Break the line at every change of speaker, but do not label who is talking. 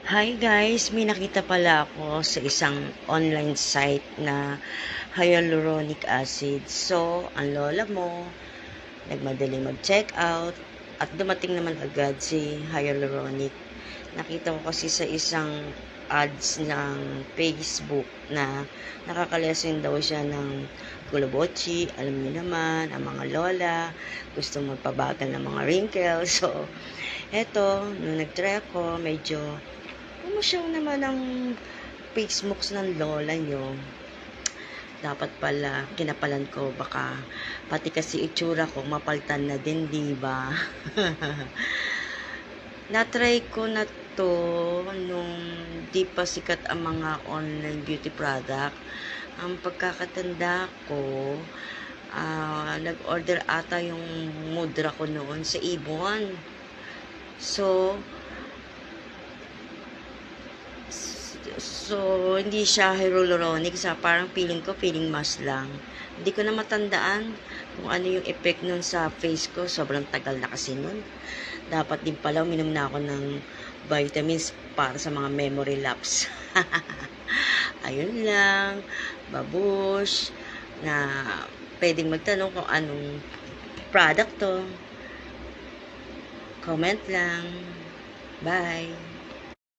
Hi guys, may nakita pala ako sa isang online site na hyaluronic acid. So, ang lola mo, nagmadaling mag-check out at dumating naman agad si hyaluronic. Nakita ko kasi sa isang ads ng Facebook na nakakalesin daw siya ng kulabochi. Alam niyo naman, ang mga lola gusto magpabagal ng mga wrinkles. So, eto, nung nag-try ako, medyo pumusyong naman ang face mooks ng lola nyo. Dapat pala, kinapalan ko, baka pati kasi itsura ko, mapaltan na din, diba? Na-try ko na to nung di pa sikat ang mga online beauty product. Ang pagkakatanda ko, nag-order ata yung mudra ko noon sa Ibon. So, hindi siya hyaluronic. Parang feeling mask lang. Hindi ko na matandaan kung ano yung effect nun sa face ko. Sobrang tagal na kasi nun. Dapat din pala uminom na ako ng vitamins para sa mga memory lapse. Ayun lang. Babush. Na pwedeng magtanong kung anong product to. Comment lang. Bye.